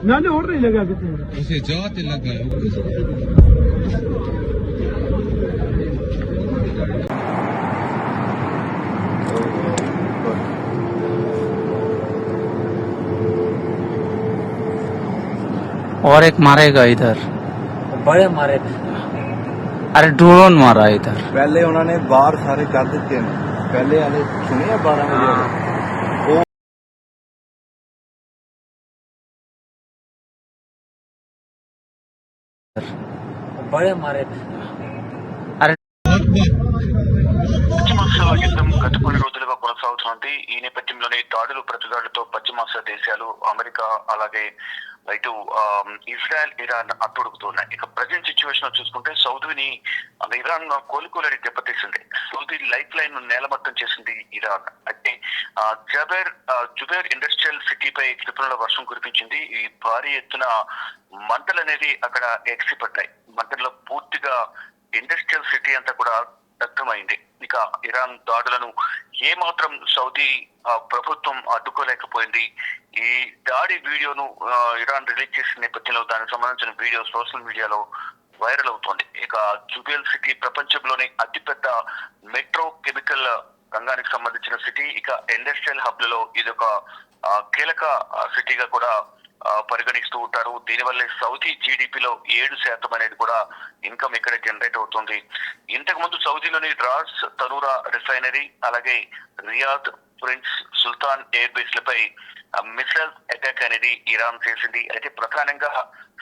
मैंने और नहीं लगा उसे जाते लगा है। और एक मारेगा इधर, बड़े मारे। अरे ड्रोन मारा इधर। पहले उन्होंने बाहर सारे कर दिते हैं, पहले वाले सुने 12 बजे बड़े मारे। अरे పశ్చిమాసియాలో యుద్ధం గత కొన్ని రోజులుగా కొనసాగుతోంది. ఈ నేపథ్యంలోనే దాడులు ప్రతిదాడులతో పశ్చిమాసియా దేశాలు, అమెరికా, అలాగే ఇటు ఇజ్రాయెల్, ఇరాన్ అట్టుడుకుతున్నాయి. ఇక ప్రజెంట్ సిచ్యువేషన్ చూసుకుంటే సౌదీని ఇరాన్ కోలుకోలేని దెబ్బతీసింది. సౌదీ లైఫ్ లైన్ నేలమట్టం చేసింది ఇరాన్. అయితే జుబైర్ ఇండస్ట్రియల్ సిటీపై క్షిపణుల వర్షం కురిపించింది. ఈ భారీ ఎత్తున మంటలు అనేది అక్కడ ఎగిసిపడ్డాయి. మంటల్లో పూర్తిగా ఇండస్ట్రియల్ సిటీ అంతా కూడా దగ్ధమైంది. ఇక ఇరాన్ దాడులను ఏమాత్రం సౌదీ ప్రభుత్వం అడ్డుకోలేకపోయింది. ఈ దాడి వీడియోను ఇరాన్ రిలీజ్ చేసిన నేపథ్యంలో దానికి సంబంధించిన వీడియో సోషల్ మీడియాలో వైరల్ అవుతోంది. ఇక జుబైల్ సిటీ ప్రపంచంలోని అతిపెద్ద మెట్రో కెమికల్ రంగానికి సంబంధించిన సిటీ. ఇక ఇండస్ట్రియల్ హబ్ లలో ఇది ఒక కీలక సిటీగా కూడా పరిగణిస్తూ ఉంటారు. దీనివల్లే సౌదీ జీడిపిలో 7% అనేది కూడా ఇన్కమ్ ఇక్కడ జనరేట్ అవుతుంది. ఇంతకు ముందు సౌదీలోని రాస్ తనూరా రిఫైనరీ, అలాగే రియాద్, ప్రిన్స్ సుల్తాన్ ఎయిర్ బేస్ లపై మిసైల్ అటాక్ అనేది ఇరాన్ చేసింది. అయితే ప్రధానంగా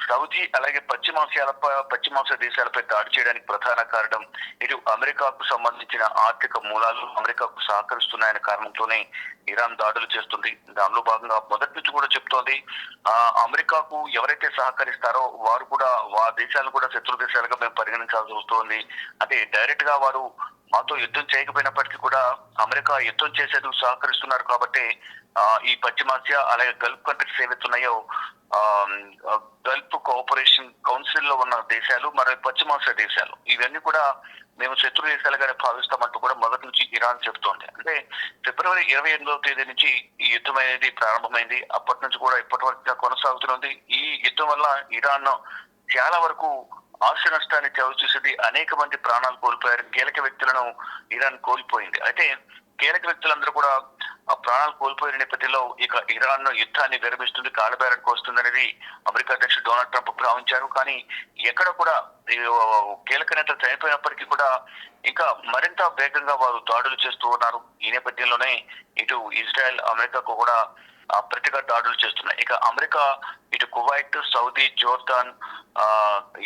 సౌదీ అలాగే పశ్చిమాసియా దేశాలపై దాడి చేయడానికి ప్రధాన కారణం ఇటు అమెరికాకు సంబంధించిన ఆర్థిక మూలాలు అమెరికాకు సహకరిస్తున్నాయనే కారణంతోనే ఇరాన్ దాడులు చేస్తుంది. దానిలో భాగంగా మొదటి నుంచి కూడా చెప్తోంది, అమెరికాకు ఎవరైతే సహకరిస్తారో వారు కూడా దేశాలను కూడా శత్రు దేశాలుగా మేము పరిగణించాల్సి వస్తుంది. అంటే డైరెక్ట్ గా వారు మాతో యుద్ధం చేయకపోయినప్పటికీ కూడా అమెరికా యుద్ధం చేసేందుకు సహకరిస్తున్నారు కాబట్టి ఈ పశ్చిమాసియా అలాగే గల్ఫ్ కంట్రీస్ ఏవైతున్నాయో గల్ఫ్ కోఆపరేషన్ కౌన్సిల్ లో ఉన్న దేశాలు, మరి పశ్చిమాసియా దేశాలు, ఇవన్నీ కూడా మేము శత్రు దేశాలుగానే భావిస్తామంటూ కూడా మొదటి నుంచి ఇరాన్ చెబుతోంది. అంటే ఫిబ్రవరి 28వ తేదీ నుంచి ఈ యుద్ధం అనేది ప్రారంభమైంది. అప్పటి నుంచి కూడా ఇప్పటి వరకు కొనసాగుతున్నది. ఈ యుద్ధం వల్ల ఇరాన్ చాలా వరకు ఆస్తి నష్టాన్ని చవిచూసింది. అనేక మంది ప్రాణాలు కోల్పోయారు. కీలక వ్యక్తులను ఇరాన్ కోల్పోయింది. అయితే కీలక వ్యక్తులందరూ కూడా ప్రాణాలు కోల్పోయిన నేపథ్యంలో ఇక ఇరాన్ యుద్ధాన్ని విరమిస్తుంది, కాలబేరానికి వస్తుంది అనేది అమెరికా అధ్యక్షుడు డొనాల్డ్ ట్రంప్ భావించారు. కానీ ఎక్కడ కూడా కీలక నేతలు చనిపోయినప్పటికీ కూడా ఇంకా మరింత వేగంగా వారు దాడులు చేస్తూ ఉన్నారు. ఈ నేపథ్యంలోనే ఇటు ఇజ్రాయెల్, అమెరికాకు కూడా ప్రతిగా దాడులు చేస్తున్నాయి. ఇక అమెరికా ఇటు కువైట్, సౌదీ, జోర్దాన్,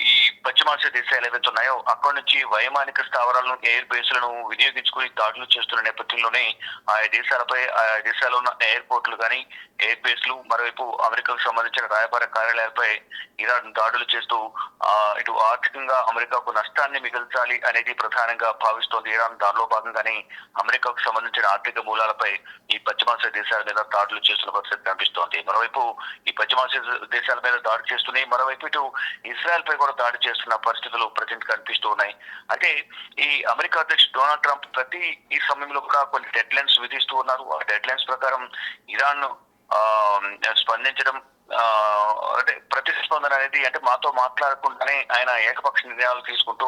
ఈ పశ్చిమాసియా దేశాలు ఏవైతే ఉన్నాయో అక్కడి నుంచి వైమానిక స్థావరాలను, ఎయిర్ బేస్లను వినియోగించుకుని దాడులు చేస్తున్న నేపథ్యంలోనే ఆయా దేశాల్లో ఉన్న ఎయిర్పోర్ట్లు కానీ, ఎయిర్ బేస్లు, మరోవైపు అమెరికాకు సంబంధించిన రాయబార కార్యాలయాలపై ఇరాన్ దాడులు చేస్తూ ఇటు ఆర్థికంగా అమెరికాకు నష్టాన్ని మిగల్చాలి అనేది ప్రధానంగా భావిస్తోంది ఇరాన్. దానిలో భాగంగానే అమెరికాకు సంబంధించిన ఆర్థిక మూలాలపై ఈ పశ్చిమాసియా దేశాల మీద దాడులు చేస్తున్న పరిస్థితి కనిపిస్తోంది. మరోవైపు ఈ పశ్చిమాసియా దేశాల మీద దాడి చేస్తున్నాయి, మరోవైపు ఇటు ఇజ్రాయెల్ పై కూడా దాడి చేస్తున్న పరిస్థితులు ప్రజెంట్ కనిపిస్తూ ఉన్నాయి. అంటే ఈ అమెరికా అధ్యక్షుడు డొనాల్డ్ ట్రంప్ ప్రతి ఈ సమయంలో కూడా కొన్ని డెడ్ లైన్స్ విధిస్తూ ఉన్నారు. ఆ డెడ్ లైన్స్ ప్రకారం ఇరాన్ స్పందించడం, అంటే ప్రతిస్పందన అనేది, అంటే మాతో మాట్లాడకుండానే ఆయన ఏకపక్ష నిర్ణయాలు తీసుకుంటూ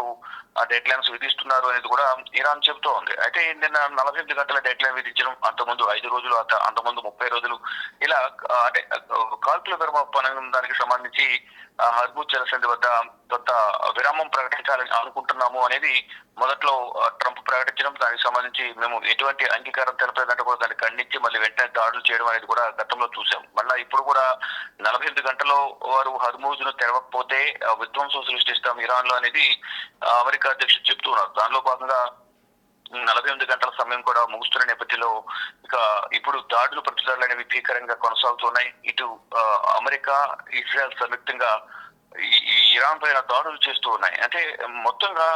ఆ డెడ్ లైన్స్ విధిస్తున్నారు అనేది కూడా ఇరాన్ చెబుతూ ఉంది. అయితే నిన్న 48 గంటల డెడ్ లైన్ విధించడం, అంతకుముందు 5 రోజులు, అంతకుముందు 30 రోజులు, ఇలా అంటే కాల్పుల విరమణ దానికి సంబంధించి హర్ముజ్ జలసంధి వద్ద కొంత విరామం ప్రకటించాలని అనుకుంటున్నాము అనేది మొదట్లో ట్రంప్ ప్రకటించడం, దానికి సంబంధించి మేము ఎటువంటి అంగీకారం తెలపలేదంటే కూడా దాన్ని ఖండించి మళ్ళీ వెంటనే దాడులు చేయడం అనేది కూడా గతంలో చూసాం. మళ్ళీ ఇప్పుడు కూడా 48 గంటల్లో వారు హర్ముజ్ ను తెరవకపోతే విధ్వంసం సృష్టిస్తాం ఇరాన్ లో అనేది అమెరికా అధ్యక్షుడు చెప్తున్నారు. దానిలో భాగంగా 48 గంటల సమయం కూడా ముగుస్తున్న నేపథ్యంలో ఇక ఇప్పుడు దాడులు ప్రతిదాడులు అనేవి భీకరంగా కొనసాగుతున్నాయి. ఇటు అమెరికా, ఇజ్రాయెల్ సంయుక్తంగా ఈ ఇరాన్ పైన దాడులు చేస్తూ ఉన్నాయి. అంటే మొత్తంగా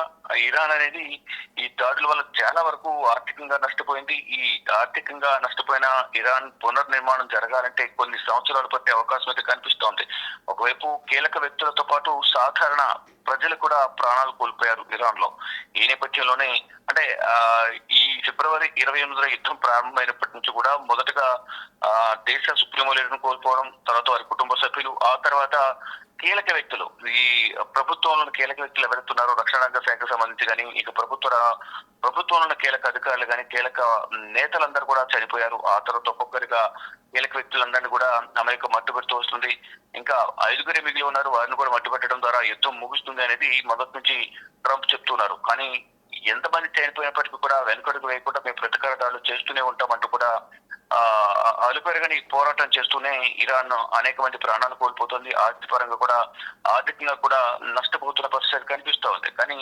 ఇరాన్ అనేది ఈ దాడుల వల్ల చాలా వరకు ఆర్థికంగా నష్టపోయింది. ఈ ఆర్థికంగా నష్టపోయిన ఇరాన్ పునర్నిర్మాణం జరగాలంటే కొన్ని సంవత్సరాలు పట్టే అవకాశం అయితే కనిపిస్తోంది. ఒకవైపు కీలక వ్యక్తులతో పాటు సాధారణ ప్రజలు కూడా ప్రాణాలు కోల్పోయారు ఇరాన్ లో. ఈ నేపథ్యంలోనే అంటే ఈ ఫిబ్రవరి 28న యుద్ధం ప్రారంభమైనప్పటి నుంచి కూడా మొదటగా దేశ సుప్రీమో లీడర్ను కోల్పోవడం, తర్వాత వారి కుటుంబ సభ్యులు, ఆ తర్వాత కీలక వ్యక్తులు, ఈ ప్రభుత్వంలోని కీలక వ్యక్తులు ఎవరెత్తున్నారో రక్షణ రంగ శాఖకు సంబంధించి కానీ, ఇక ప్రభుత్వంలోని కీలక అధికారులు కానీ, కీలక నేతలందరూ కూడా చనిపోయారు. ఆ తర్వాత ఒక్కొక్కరిగా కీలక వ్యక్తులందరినీ కూడా అమెరికా మట్టుపెడుతూ వస్తుంది. ఇంకా 5గురే మిగిలి ఉన్నారు, వారిని కూడా మట్టుపెట్టడం ద్వారా యుద్ధం ముగుస్తుంది అనేది మొదటి నుంచి ట్రంప్ చెప్తున్నారు. కానీ ఎంతమంది చనిపోయినప్పటికీ కూడా వెనుకడుగు వేయకుండా మేము ప్రతీకార దాడులు చేస్తూనే ఉంటామంటూ కూడా అలుపెరగని పోరాటం చేస్తూనే ఇరాన్ అనేక మంది ప్రాణాలు కోల్పోతుంది. ఆర్థికంగా కూడా నష్టపోతున్న పరిస్థితి కనిపిస్తూ ఉంది. కానీ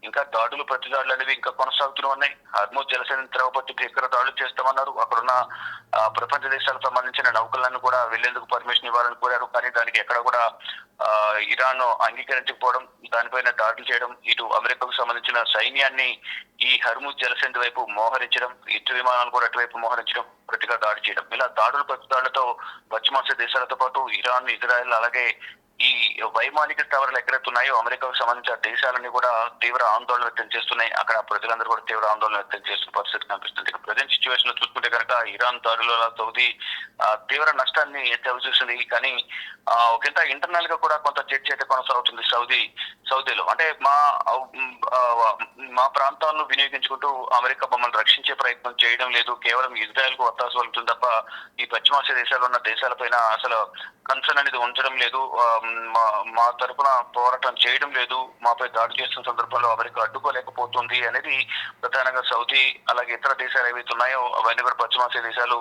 ఇంకా దాడులు ప్రతిదాడులు అనేవి ఇంకా కొనసాగుతూనే ఉన్నాయి. హర్మూజ్ జలసంధిని తెరవబట్టి భీకర దాడులు చేస్తామన్నారు. అక్కడున్న ప్రపంచ దేశాలకు సంబంధించిన నౌకలను కూడా వెళ్లేందుకు పర్మిషన్ ఇవ్వాలని కోరారు. కానీ దానికి ఎక్కడ కూడా ఇరాన్ అంగీకరించకపోవడం, దానిపైన దాడులు చేయడం, ఇటు అమెరికాకు సంబంధించిన సైన్యాన్ని ఈ హర్మూజ్ జలసంధి వైపు మోహరించడం, యుద్ధ విమానాలు కూడా అటువైపు మోహరించడం, ప్రతిగా దాడి చేయడం, ఇలా దాడులు ప్రతిదాడులతో పశ్చిమాసియా దేశాలతో పాటు ఇరాన్, ఇజ్రాయెల్, అలాగే ఈ వైమానిక స్థావరాలు ఎక్కడెత్తున్నాయో అమెరికాకు సంబంధించిన దేశాలన్నీ కూడా తీవ్ర ఆందోళన వ్యక్తం చేస్తున్నాయి. అక్కడ ప్రజలందరూ కూడా తీవ్ర ఆందోళన వ్యక్తం చేస్తున్న పరిస్థితి కనిపిస్తుంది. ప్రజెంట్ సిచ్యువేషన్ లో చూసుకుంటే కనుక ఇరాన్ దాడుల సౌదీ తీవ్ర నష్టాన్ని చవిచూసింది. కానీ ఒకంత ఇంటర్నల్ గా కూడా కొంత చర్చ అయితే కొనసాగుతుంది సౌదీలో. అంటే మా ప్రాంతాలను వినియోగించుకుంటూ అమెరికా మమ్మల్ని రక్షించే ప్రయత్నం చేయడం లేదు, కేవలం ఇజ్రాయెల్ కు వత్తాసు పలుకుతుంది తప్ప ఈ పశ్చిమాసియా దేశాల్లో ఉన్న దేశాలపైన అసలు కన్సర్న్ అనేది ఉంచడం లేదు, మా తరఫున పోరాటం చేయడం లేదు, మాపై దాడి చేస్తున్న సందర్భంలో అమెరికా అడ్డుకోలేకపోతుంది అనేది ప్రధానంగా సౌదీ, అలాగే ఇతర దేశాలు ఏవైతే ఉన్నాయో అవన్నీ కూడా పశ్చిమాసియా దేశాలు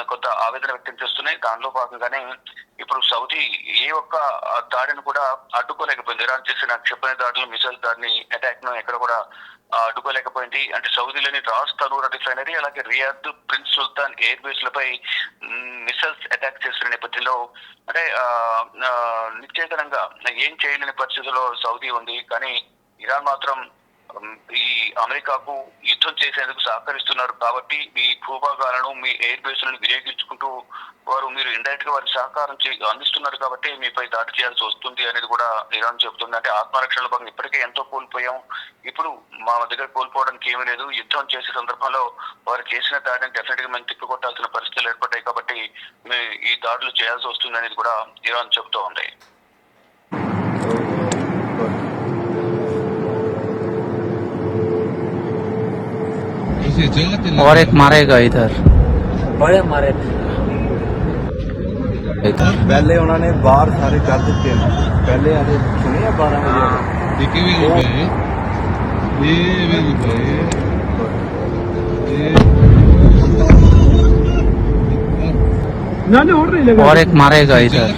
కొంత ఆవేదన వ్యక్తం చేస్తున్నాయి. దానిలో భాగంగానే ఇప్పుడు సౌదీ ఏ ఒక్క దాడిని కూడా అడ్డుకోలేకపోయింది. ఇరాన్ చేసిన క్షిపణి దాడులు, మిసైల్ దాడిని, అటాక్ ను ఎక్కడ కూడా అడ్డుకోలేకపోయింది. అంటే సౌదీలోని రాస్ తనూర్ రిఫైనరీ, అలాగే రియాద్, ప్రిన్స్ సుల్తాన్ ఎయిర్ బేస్ లపై మిసైల్స్ అటాక్ చేస్తున్న నేపథ్యంలో అంటే నిశ్చేతనంగా ఏం చేయలేని పరిస్థితుల్లో సౌదీ ఉంది. కానీ ఇరాన్ మాత్రం ఈ అమెరికాకు యుద్ధం చేసేందుకు సహకరిస్తున్నారు కాబట్టి మీ భూభాగాలను, మీ ఎయిర్ బేస్లను వినియోగించుకుంటూ మీరు ఇండైరెక్ట్ గా వారికి సహకారం అందిస్తున్నారు కాబట్టి మీపై దాడి చేయాల్సి వస్తుంది అనేది కూడా ఇరాన్ చెబుతుంది. అంటే ఆత్మరక్షణలో భాగంగా ఇప్పటికే ఎంతో కోల్పోయాం, ఇప్పుడు మా దగ్గర కోల్పోవడానికి ఏమీ లేదు, యుద్ధం చేసే సందర్భంలో వారు చేసిన దాడిని డెఫినెట్ గా మేము తిప్పికొట్టాల్సిన పరిస్థితులు ఏర్పడ్డాయి కాబట్టి ఈ దాడులు చేయాల్సి వస్తుంది అనేది కూడా ఇరాన్ చెబుతూ ఉంది. और एक मारेगा इधर, बड़े मारे पहले उन्होंने बाहर सारे कर दिते हैं। पहले आने सुने 12 बजे और एक मारेगा इधर।